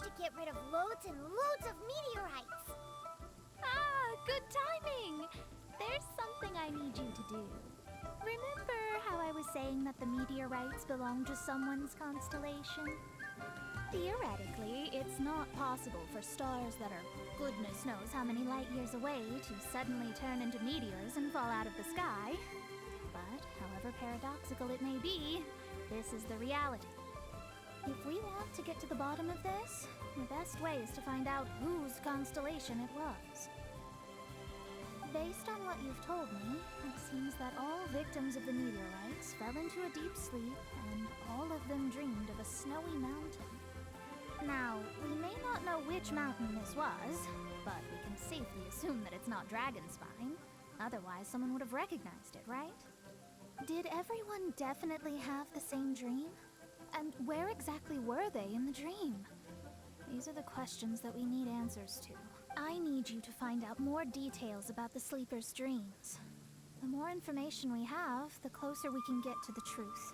to get rid of loads and loads of meteorites. Ah, good timing! There's something I need you to do. Remember how I was saying that the meteorites belong to someone's constellation? Theoretically, it's not possible for stars that are goodness knows how many light years away to suddenly turn into meteors and fall out of the sky. But, however paradoxical it may be, this is the reality. If we want to get to the bottom of this, the best way is to find out whose constellation it was. Based on what you've told me, it seems that all victims of the meteorites fell into a deep sleep, and all of them dreamed of a snowy mountain. Now, we may not know which mountain this was, but we can safely assume that it's not Dragonspine. Otherwise, someone would have recognized it, right? Did everyone definitely have the same dream? And where exactly were they in the dream? These are the questions that we need answers to. I need you to find out more details about the sleeper's dreams. The more information we have, the closer we can get to the truth.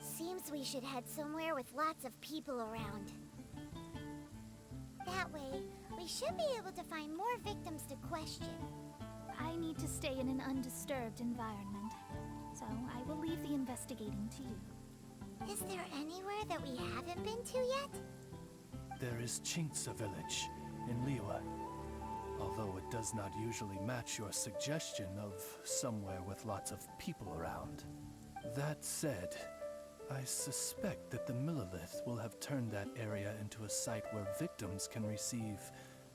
Seems we should head somewhere with lots of people around. That way, we should be able to find more victims to question. I need to stay in an undisturbed environment, so I will leave the investigating to you. Is there anywhere that we haven't been to yet? There is Chinksa village in Liyue, although it does not usually match your suggestion of somewhere with lots of people around. That said, I suspect that the Millilith will have turned that area into a site where victims can receive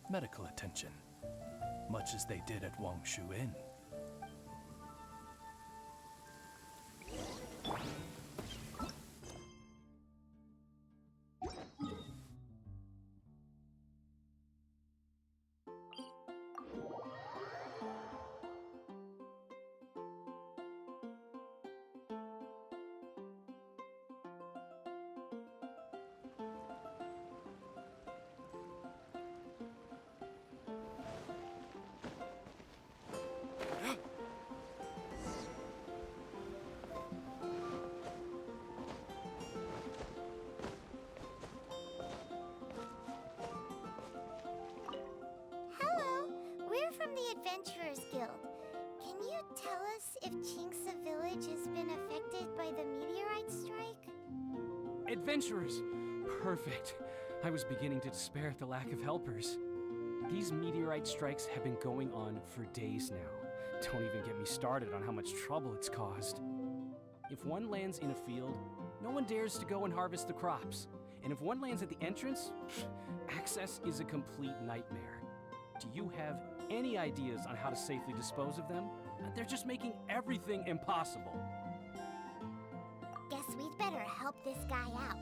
medical attention, much as they did at Wangshu Inn. From the Adventurers Guild. Can you tell us if Chinksa Village has been affected by the meteorite strike? Adventurers! Perfect. I was beginning to despair at the lack of helpers. These meteorite strikes have been going on for days now. Don't even get me started on how much trouble it's caused. If one lands in a field, no one dares to go and harvest the crops. And if one lands at the entrance, access is a complete nightmare. Do you have any ideas on how to safely dispose of them? They're just making everything impossible. Guess we'd better help this guy out.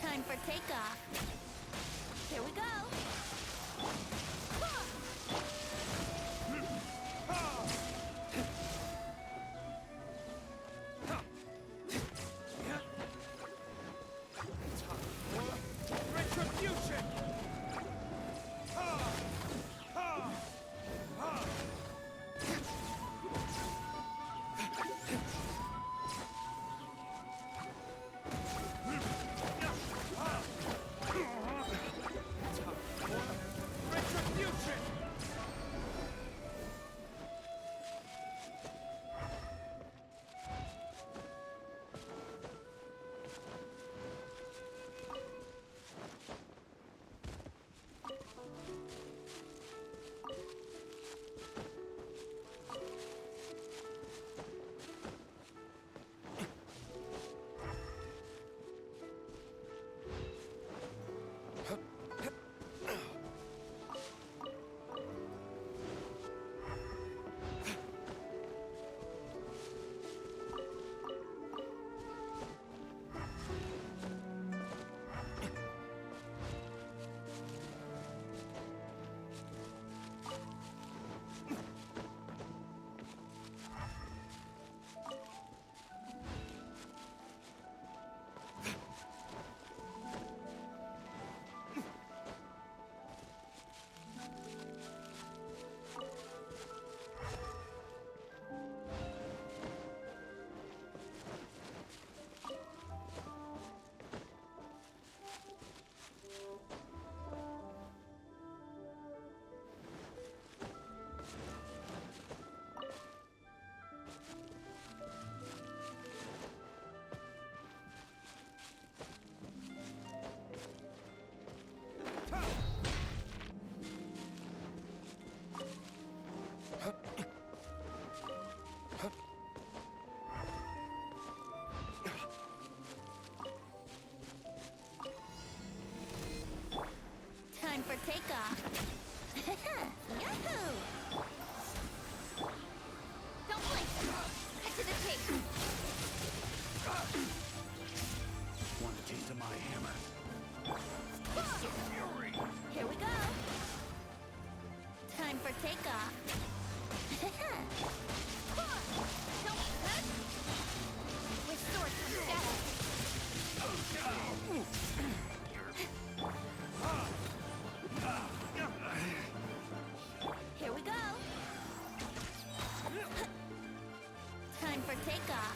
Time for takeoff. Here we go. Retribution! takeoff. Yahoo! Don't blink. Cut to the chase. Want a taste of my hammer? Fury! Here we go. Time for takeoff. Don't touch. With swords from shadow. Here we go. Time for takeoff.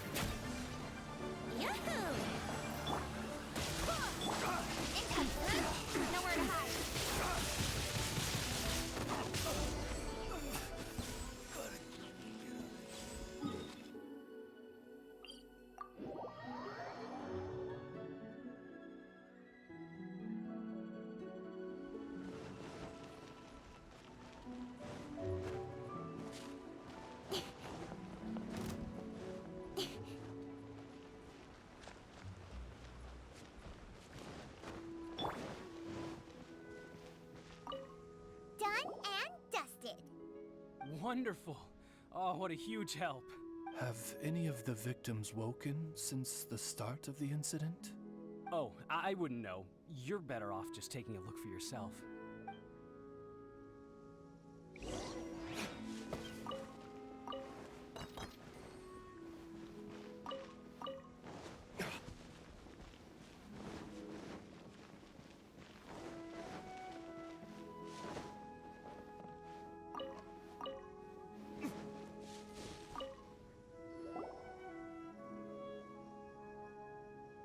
Yahoo! Nowhere to hide. Done and dusted. Wonderful. Oh, what a huge help. Have any of the victims woken since the start of the incident? Oh, I wouldn't know. You're better off just taking a look for yourself.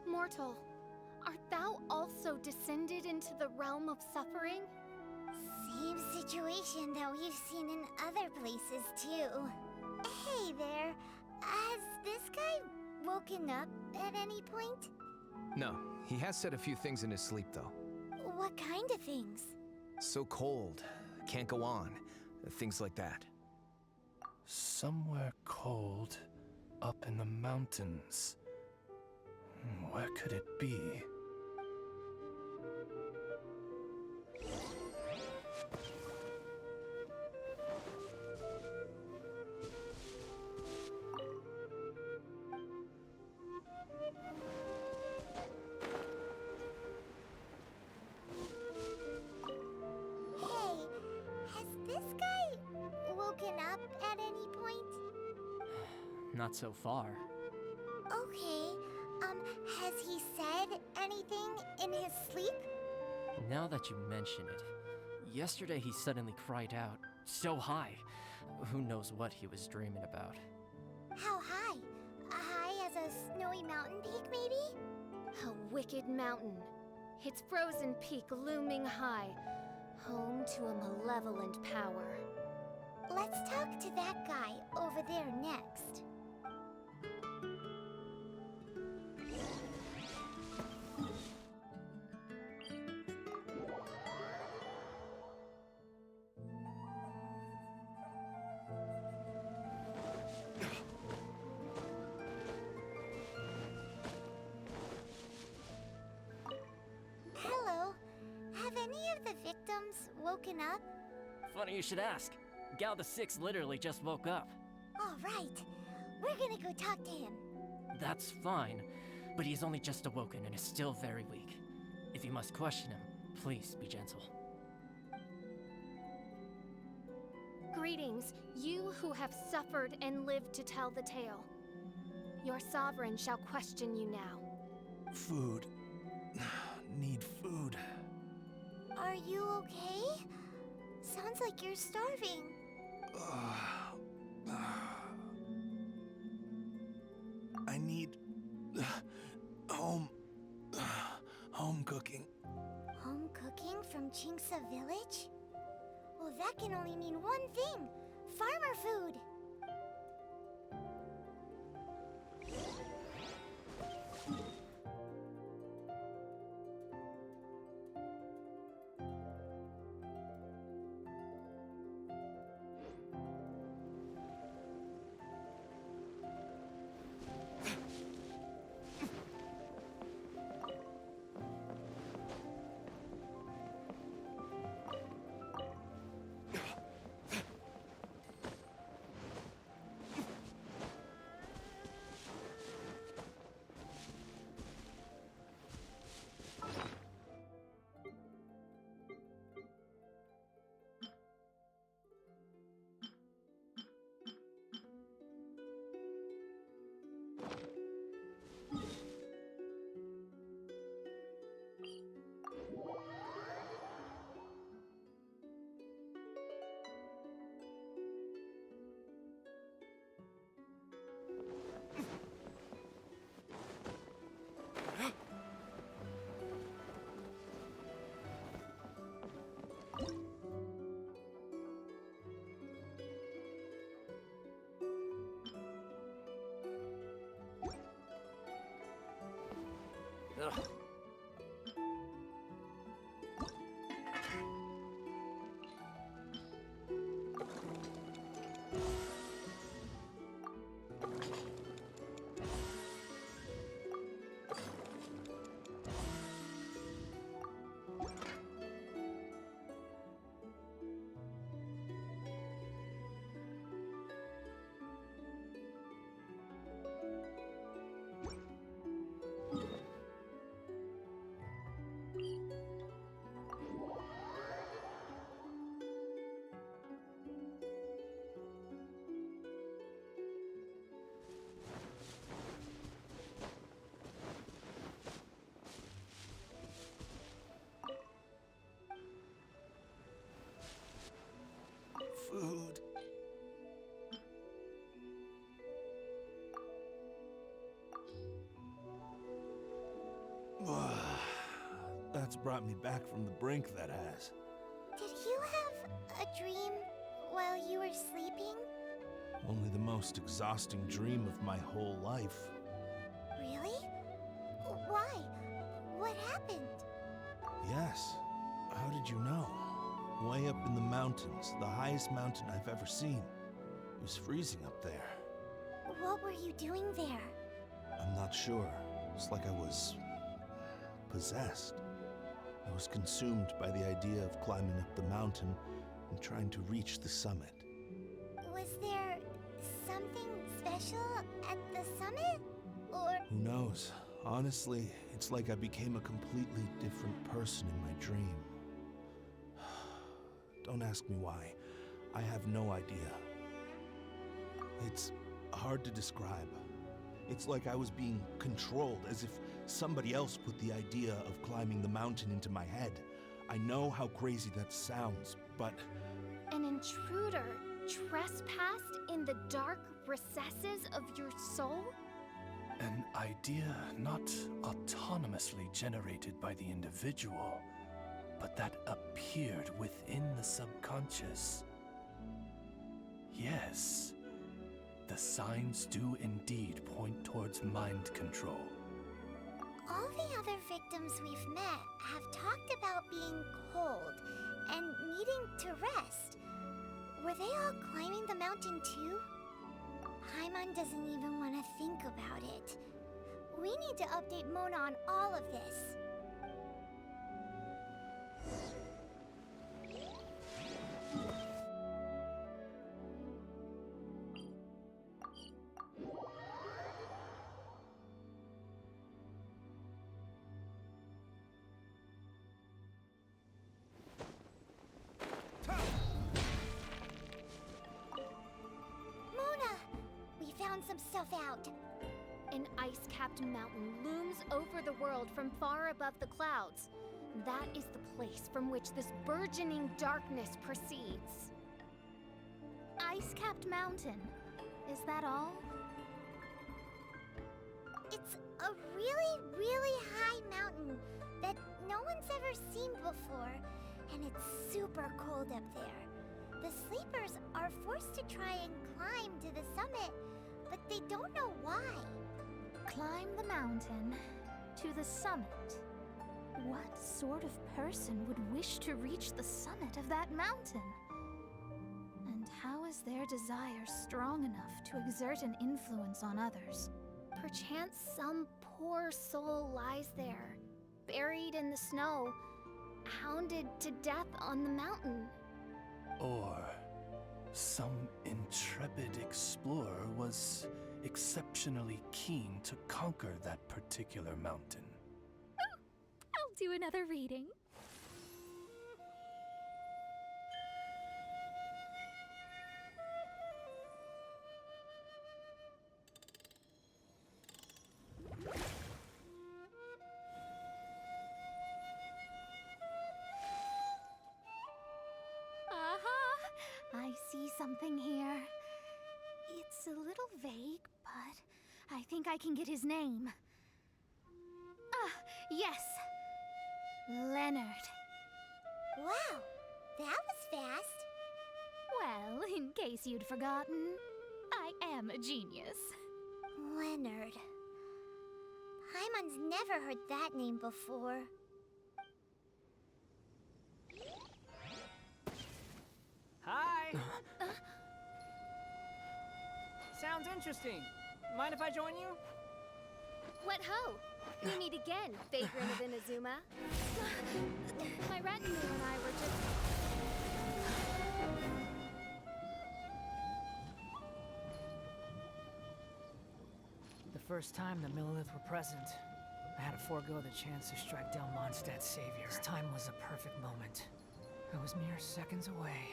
Mortal, art thou also descended into the realm of suffering? Same situation that we've seen in other places, too. Hey there, has this guy woken up at any point? No, he has said a few things in his sleep, though. What kind of things? So cold, can't go on, things like that. Somewhere cold, up in the mountains. Where could it be? Hey, has this guy woken up at any point? Not so far. Okay, has he said anything in his sleep? Now that you mention it, yesterday he suddenly cried out, so high. Who knows what he was dreaming about? How high? High as a snowy mountain peak, maybe? A wicked mountain, its frozen peak looming high, home to a malevolent power. Let's talk to that guy over there next. Hello. Have any of the victims woken up? Funny you should ask. Gal the Six literally just woke up. All right. We're gonna go talk to him. That's fine, but he's only just awoken and is still very weak. If you must question him, please be gentle. Greetings, you who have suffered and lived to tell the tale. Your sovereign shall question you now. Food. Need food. Are you okay? Sounds like you're starving. I need home cooking. Home cooking from Chinxa village? Well, that can only mean one thing. Farmer food. Ugh. Food. That's brought me back from the brink, that has. Did you have a dream while you were sleeping? Only the most exhausting dream of my whole life. Really? Why? What happened? Yes. How did you know? Way up in the mountains, the highest mountain I've ever seen. It was freezing up there. What were you doing there? I'm not sure. It's like I was possessed. I was consumed by the idea of climbing up the mountain and trying to reach the summit. Was there something special at the summit? Or... Who knows? Honestly, it's like I became a completely different person in my dream. Don't ask me why. I have no idea. It's hard to describe. It's like I was being controlled, as if somebody else put the idea of climbing the mountain into my head. I know how crazy that sounds, but... An intruder trespassed in the dark recesses of your soul? An idea not autonomously generated by the individual, but that appeared within the subconscious. Yes, the signs do indeed point towards mind control. all the other victims we've met have talked about being cold and needing to rest. Were they all climbing the mountain too? Paimon doesn't even want to think about it. We need to update Mona on all of this. Mona! We found some stuff out. An ice-capped mountain looms over the world from far above the clouds. That is the place from which this burgeoning darkness proceeds. Ice-capped mountain. Is that all? It's a really, really high mountain that no one's ever seen before, and it's super cold up there. The sleepers are forced to try and climb to the summit, but they don't know why. Climb the mountain to the summit. What sort of person would wish to reach the summit of that mountain? And how is their desire strong enough to exert an influence on others? Perchance some poor soul lies there, buried in the snow, hounded to death on the mountain. Or some intrepid explorer was exceptionally keen to conquer that particular mountain. I'll do another reading. I see something here. It's a little vague, but I think I can get his name. Ah, yes. Leonard. Wow, that was fast. Well, in case you'd forgotten, I am a genius. Leonard. Paimon's never heard that name before. Hi! Sounds interesting. Mind if I join you? What ho! We meet again, vagrant of Inazuma. My retinue and I were just... The first time the Millelith were present, I had to forego the chance to strike down Mondstadt's savior. This time was a perfect moment. I was mere seconds away.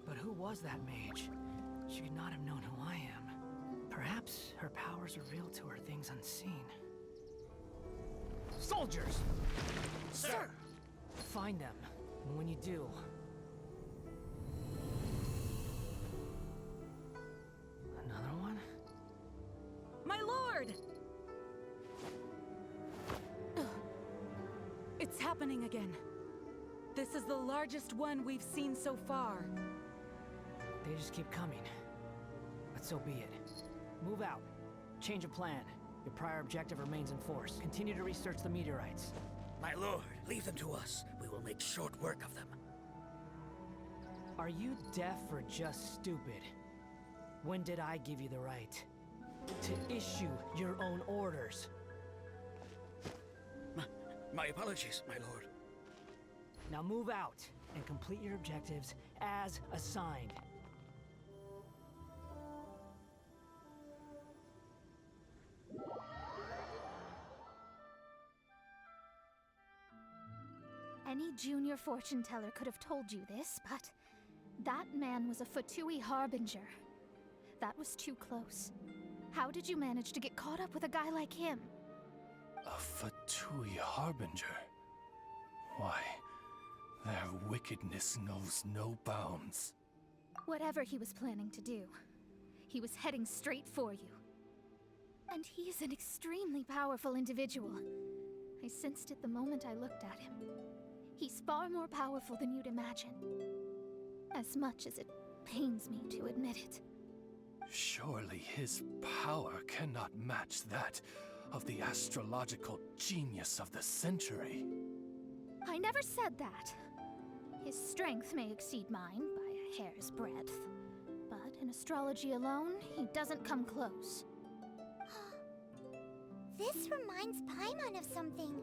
But who was that mage? She could not have known who I am. Perhaps her powers revealed to her things unseen. Soldiers! Sir! Find them, and when you do... Another one? My lord! It's happening again. This is the largest one we've seen so far. They just keep coming. But so be it. Move out. Change of plan. Your prior objective remains in force. Continue to research the meteorites. My lord, leave them to us. We will make short work of them. Are you deaf or just stupid? When did I give you the right to issue your own orders? My apologies, my lord. Now move out and complete your objectives as assigned. Any junior fortune teller could have told you this, but that man was a Fatui harbinger. That was too close. How did you manage to get caught up with a guy like him? A Fatui harbinger? Why, their wickedness knows no bounds. Whatever he was planning to do, he was heading straight for you. And he is an extremely powerful individual. I sensed it the moment I looked at him. He's far more powerful than you'd imagine. As much as it pains me to admit it. Surely his power cannot match that of the astrological genius of the century. I never said that. His strength may exceed mine by a hair's breadth, but in astrology alone, he doesn't come close. This reminds Paimon of something.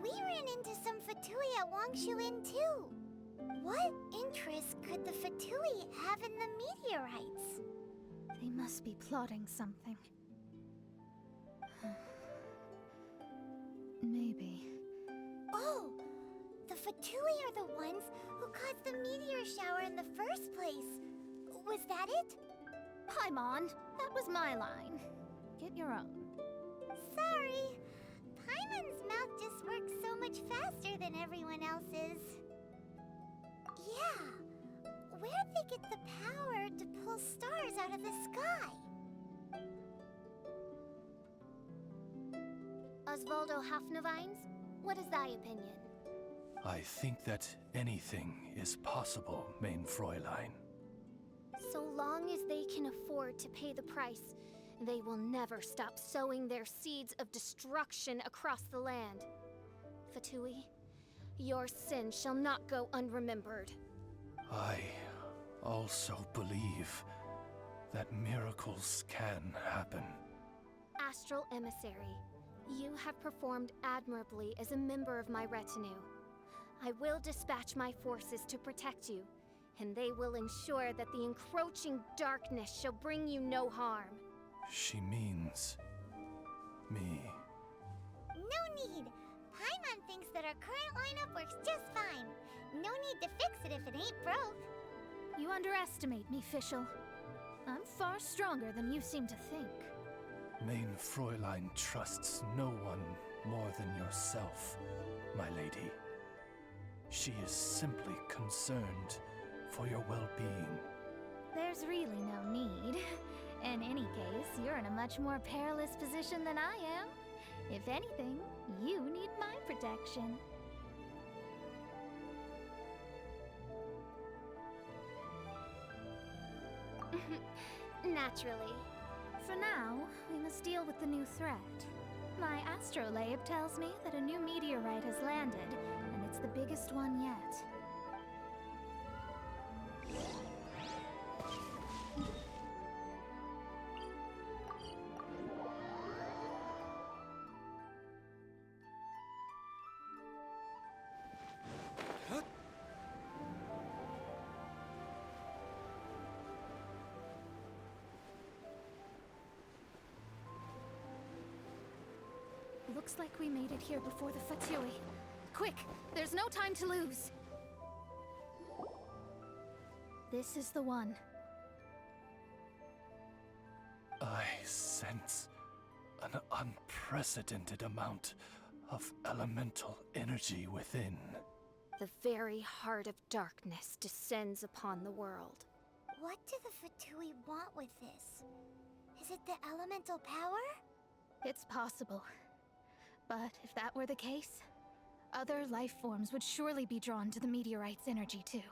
We ran into some Fatui at Wangshu Inn too. What interest could the Fatui have in the meteorites? They must be plotting something. Maybe. Oh! The Fatui are the ones who caused the meteor shower in the first place. Was that it? Paimon, that was my line. Get your own. Sorry. Paimon's mouth just works so much faster than everyone else's. Yeah. Where'd they get the power to pull stars out of the sky? Osvaldo Hafnavines, what is thy opinion? I think that anything is possible, main Fräulein. So long as they can afford to pay the price, they will never stop sowing their seeds of destruction across the land. Fatui, your sin shall not go unremembered. I also believe that miracles can happen. Astral Emissary, you have performed admirably as a member of my retinue. I will dispatch my forces to protect you, and they will ensure that the encroaching darkness shall bring you no harm. She means me. No need. Paimon thinks that our current lineup works just fine. No need to fix it if it ain't broke. You underestimate me, Fischl. I'm far stronger than you seem to think. Main Fräulein trusts no one more than yourself, my lady. She is simply concerned for your well-being. There's really no need. In any case, you're in a much more perilous position than I am. If anything, you need my protection. Naturally. For now, we must deal with the new threat. My astrolabe tells me that a new meteorite has landed, and it's the biggest one yet. Looks like we made it here before the Fatui. Quick! There's no time to lose! This is the one. I sense an unprecedented amount of elemental energy within. The very heart of darkness descends upon the world. What do the Fatui want with this? Is it the elemental power? It's possible. But if that were the case, other life forms would surely be drawn to the meteorite's energy too.